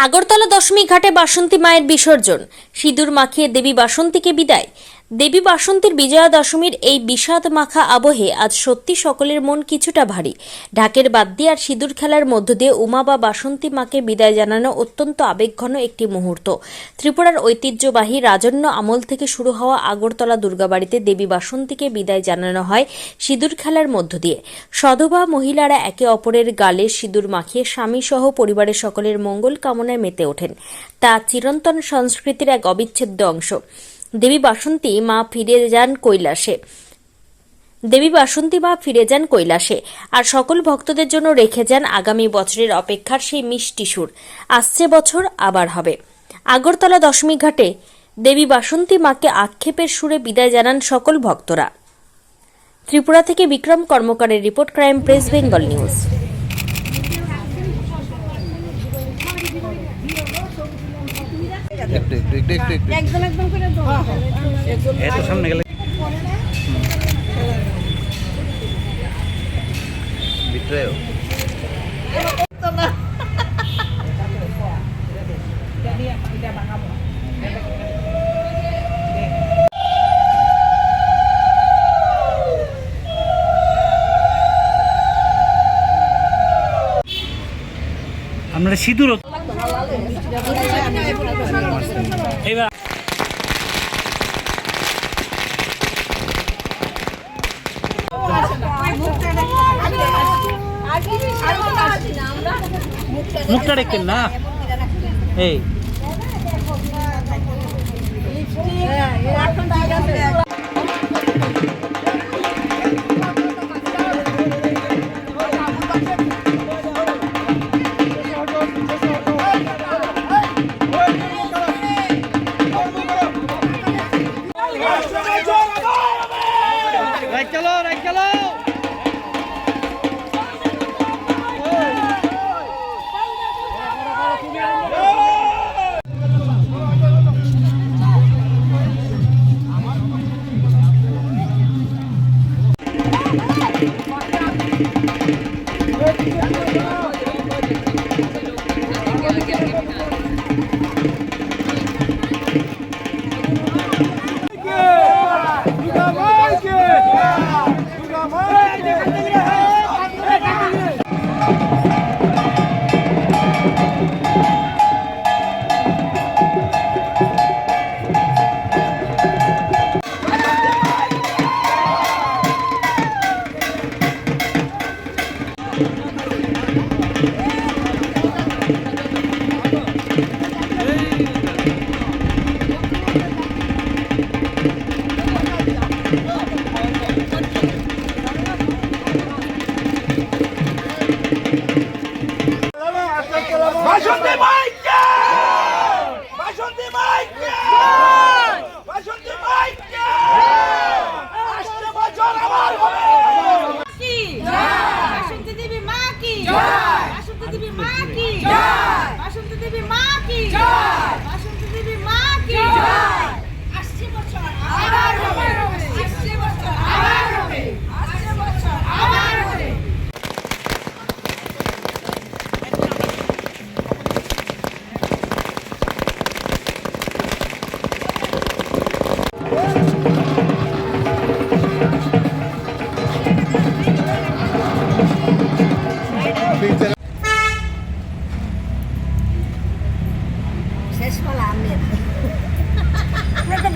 আগরতলা দশমী ঘাটে বাসন্তী মায়ের বিসর্জন, সিঁদুর মাখিয়ে দেবী বাসন্তীকে বিদায়। দেবী বাসন্তীর বিজয়া দশমীর এই বিষাদ মাখা আবহে আজ সত্যি সকলের মন কিছুটা ভারী। ঢাকের বাদ্যি আর সিঁদুর খেলার মধ্য দিয়ে উমা বা বাসন্তী মাকে বিদায় জানানো অত্যন্ত আবেগঘন একটি মুহূর্ত। ত্রিপুরার ঐতিহ্যবাহী রাজন্য আমল থেকে শুরু হওয়া আগরতলা দুর্গাবাড়িতে দেবী বাসন্তীকে বিদায় জানানো হয় সিঁদুর খেলার মধ্য দিয়ে। সধবা মহিলারা একে অপরের গালে সিঁদুর মাখিয়ে স্বামীসহ পরিবারের সকলের মঙ্গল কামনায় মেতে ওঠেন। তা চিরন্তন সংস্কৃতির এক অবিচ্ছেদ্য অংশ। দেবী বাসন্তী মা ফিরে যান কৈলাসে আর সকল ভক্তদের জন্য রেখে যান আগামী বছরের অপেক্ষার সেই মিষ্টি সুর। আসছে বছর আবার হবে। আগরতলা দশমী ঘাটে দেবী বাসন্তী মাকে আক্ষেপের সুরে বিদায় জানান সকল ভক্তরা। ত্রিপুরা থেকে বিক্রম কর্মকারের report, crime press, Bengal news. আমরা সিঁদুর এবার মুখটা রেখেন না এই চলো চলো বাসন্তী মাইকে বাসন্তী মাইকে বাসন্তী মাইকে আসছে বছর আবার হবে কি জয় বাসন্তী দেবী মা কি জয় বাসন্তী দেবী মা কি জয় বাসন্তী দেবী মা কি জয় বাসন্তী দেবী মা কি জয় আসছে বছর আবার হবে আসছে বছর আবার হবে আসছে বছর আবার হবে। শেষ পালা আমি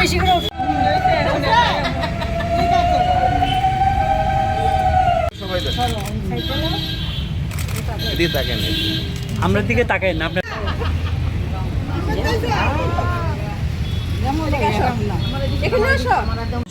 বেশি করে আমরা দিকে তাকাই না আপনার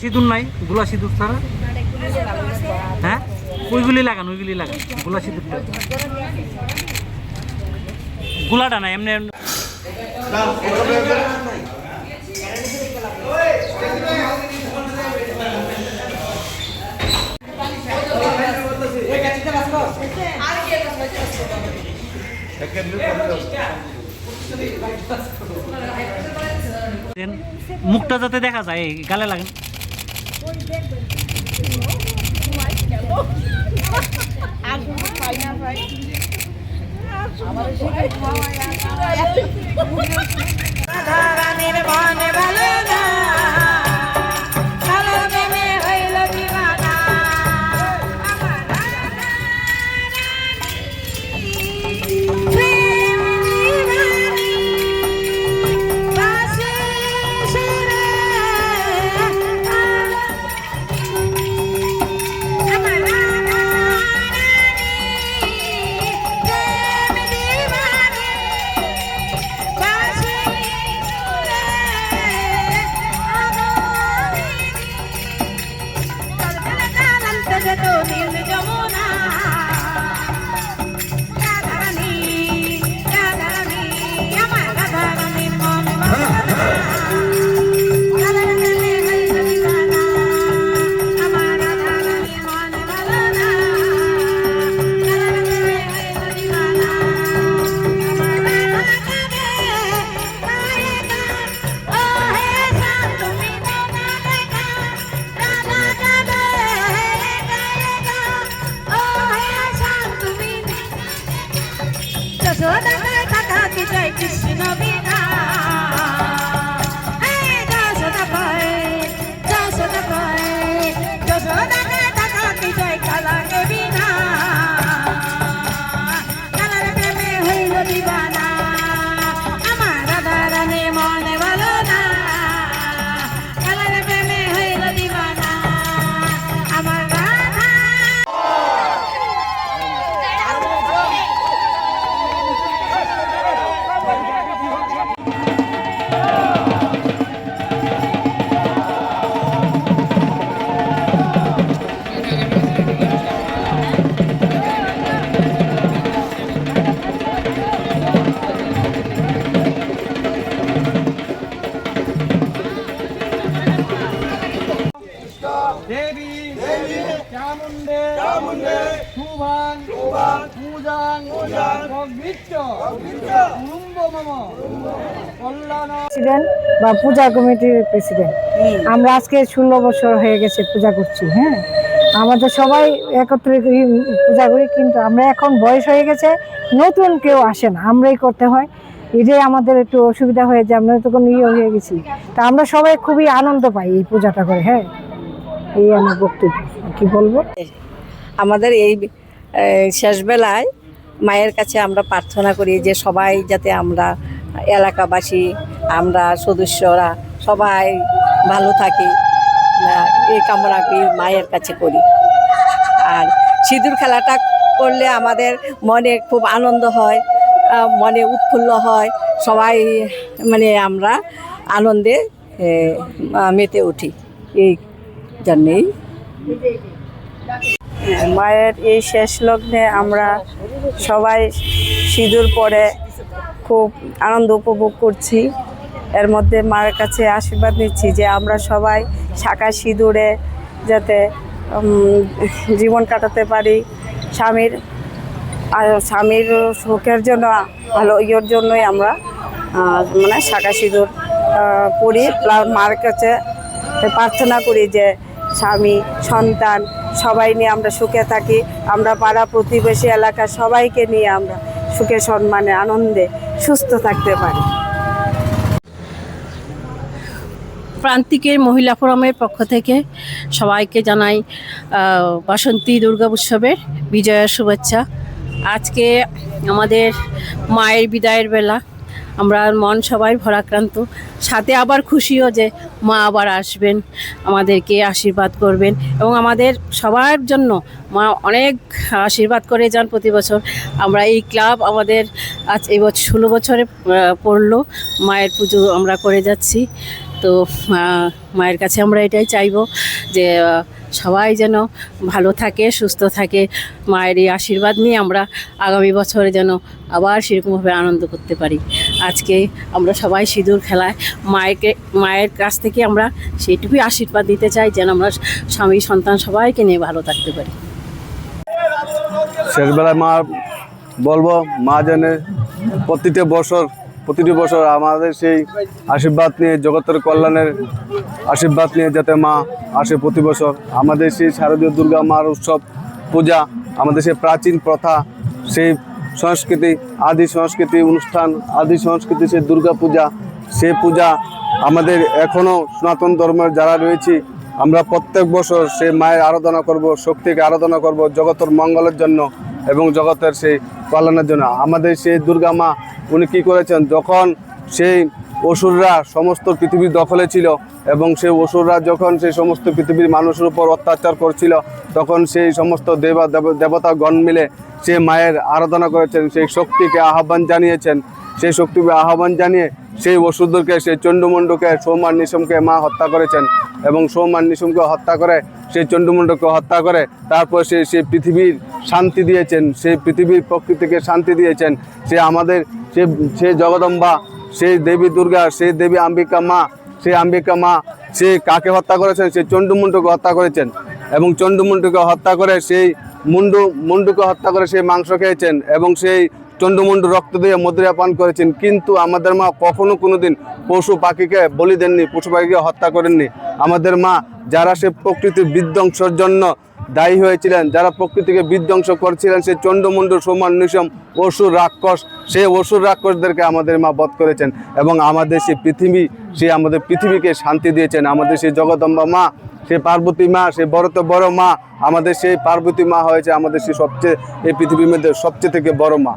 সিঁদুর নাই, গোলা সিঁদুর ছাড়া। হ্যাঁ ওইগুলি লাগান গোলা সিঁদুর গোলাটা নাই এমনি মুখটা যাতে দেখা যায় গালে লাগেন। আমার জয় কৃষ্ণ বিনা যশোদা কয় যশোদা কয় যশোদাকে ডাকাতি জয় কালাকে বিনা কালার প্রেমে হইল দিবানা আমার রাধা রানী মনে ভালো না কালার প্রেমে হইল দিবানা আমার রাধা দেবী চামুণ্ডে শুভাং পূজাং অগ্নিচ্চ কুলুম্ব মম কল্যাণ। প্রেসিডেন্ট বা পূজা কমিটির প্রেসিডেন্ট। আমরা আজকে 16 বছর হয়ে গেছে পূজা করছি। হ্যাঁ, আমাদের সবাই একত্রে পূজা করি, কিন্তু আমরা এখন বয়স হয়ে গেছে, নতুন কেউ আসে না, আমরাই করতে হয়। এটাই আমাদের একটু অসুবিধা হয়ে যায়, আমরা তখন হয়ে গেছি। তা আমরা সবাই খুবই আনন্দ পাই এই পূজাটা করে। হ্যাঁ, এই আমার বক্তব্য। কি বলবো, আমাদের এই শেষ বেলায় মায়ের কাছে আমরা প্রার্থনা করি যে সবাই যাতে আমরা এলাকাবাসী, আমরা সদস্যরা সবাই ভালো থাকি, এই কামনা করি মায়ের কাছে করি। আর সিঁদুর খেলাটা করলে আমাদের মনে খুব আনন্দ হয়, মনে উৎফুল্ল হয়, সবাই মানে আমরা আনন্দে মেতে উঠি। এই জন্যেই মায়ের এই শেষ লগ্নে আমরা সবাই সিঁদুর পরে খুব আনন্দ উপভোগ করছি। এর মধ্যে মায়ের কাছে আশীর্বাদ নিচ্ছি যে আমরা সবাই শাঁখা সিঁদুরে যাতে জীবন কাটাতে পারি, স্বামীর সুখের জন্য, ভালো ইয়ের জন্যই আমরা মানে শাঁখা সিঁদুর পড়ি। মার কাছে প্রার্থনা করি যে স্বামী সন্তান সবাই নিয়ে আমরা সুখে থাকি, আমরা পাড়া প্রতিবেশী এলাকার সবাইকে নিয়ে আমরা সুখে সম্মানে আনন্দে সুস্থ থাকতে পারি। প্রান্তিকের মহিলা ফোরামের পক্ষ থেকে সবাইকে জানাই বাসন্তী দুর্গা উৎসবের বিজয়ার শুভেচ্ছা। আজকে আমাদের মায়ের বিদায়ের বেলা, আমরা মন সবাই ভরাক্রান্ত, সাথে আবার খুশিও যে মা আবার আসবেন, আমাদেরকে আশীর্বাদ করবেন এবং আমাদের সবার জন্য মা অনেক আশীর্বাদ করে যান প্রতি বছর। আমরা এই ক্লাব আমাদের আজ এই বছর 16 বছরে পড়লো, মায়ের পুজো আমরা করে যাচ্ছি। তো মায়ের কাছে আমরা এটাই চাইবো যে সবাই যেন ভালো থাকে, সুস্থ থাকে। মায়ের এই আশীর্বাদ নিয়ে আমরা আগামী বছরে যেন আবার সেরকমভাবে আনন্দ করতে পারি। আজকে আমরা সবাই সিঁদুর খেলায় মায়ের কাছ থেকে আমরা সেইটুকুই আশীর্বাদ দিতে চাই যেন আমরা স্বামী সন্তান সবাইকে নিয়ে ভালো থাকতে পারি। শেষবেলায় মা বলবো, মা যেন প্রতিটি বছর আমাদের সেই আশীর্বাদ নিয়ে, জগতের কল্যাণের আশীর্বাদ নিয়ে যাতে মা আসে প্রতি বছর। আমাদের সেই শারদীয় দুর্গা মার উৎসব পূজা, আমাদের সেই প্রাচীন প্রথা, সেই সংস্কৃতি, আদি সংস্কৃতি অনুষ্ঠান, আদি সংস্কৃতি সেই দুর্গা পূজা, সেই পূজা আমাদের এখনও সনাতন ধর্মের যারা রয়েছি আমরা প্রত্যেক বছর সেই মায়ের আরাধনা করব, শক্তিকে আরাধনা করব জগতের মঙ্গলের জন্য এবং জগতের সেই কল্যাণের জন্য। আমাদের সেই দুর্গা মা উনি কী করেছেন, যখন সেই অসুররা সমস্ত পৃথিবীর দখলে ছিল এবং সেই অসুররা যখন সেই সমস্ত পৃথিবীর মানুষের উপর অত্যাচার করছিল, তখন সেই সমস্ত দেবতাগণ মিলে সে মায়ের আরাধনা করেছেন, সেই শক্তিকে আহ্বান জানিয়েছেন। সেই শক্তিকে আহ্বান জানিয়ে সেই অসুরদেরকে, সেই চণ্ডমুণ্ডকে, সৌমার নিশুমকে মা হত্যা করেছেন এবং সৌমার নিশুমকে হত্যা করে সেই চণ্ডমুণ্ডকে হত্যা করে তারপর সেই পৃথিবীর শান্তি দিয়েছেন, সেই পৃথিবীর প্রকৃতিকে শান্তি দিয়েছেন। সে আমাদের সে জগদম্বা, সেই দেবী দুর্গা, সেই দেবী অম্বিকা মা, সেই অম্বিকা মা সে কাকে হত্যা করেছেন, সেই চণ্ডমুণ্ডকে হত্যা করেছেন এবং চণ্ডমুণ্ডকে হত্যা করে সেই মুন্ডুকে হত্যা করে সেই মাংস খেয়েছেন এবং সেই চণ্ডমুণ্ড রক্ত দিয়ে মদিরা পান করেছেন। কিন্তু আমাদের মা কখনো কোনোদিন পশু পাখিকে বলি দেননি, পশু পাখিকে হত্যা করেননি। আমাদের মা যারা সে প্রকৃতির বিধ্বংসের জন্য দায়ী হয়েছিলেন, যারা প্রকৃতিকে বিধ্বংস করছিলেন, সেই চণ্ডমুণ্ড সমান নিশম অসুর রাক্ষস, সেই অসুর রাক্ষসদেরকে আমাদের মা বধ করেছেন এবং আমাদের আমাদের পৃথিবীকে শান্তি দিয়েছেন। আমাদের সেই জগদম্বা মা, সেই পার্বতী মা, সেই বড়তে বড় মা, আমাদের সেই পার্বতী মা হয়েছে আমাদের সেই এই পৃথিবীর মধ্যে সবচেয়ে থেকে বড় মা।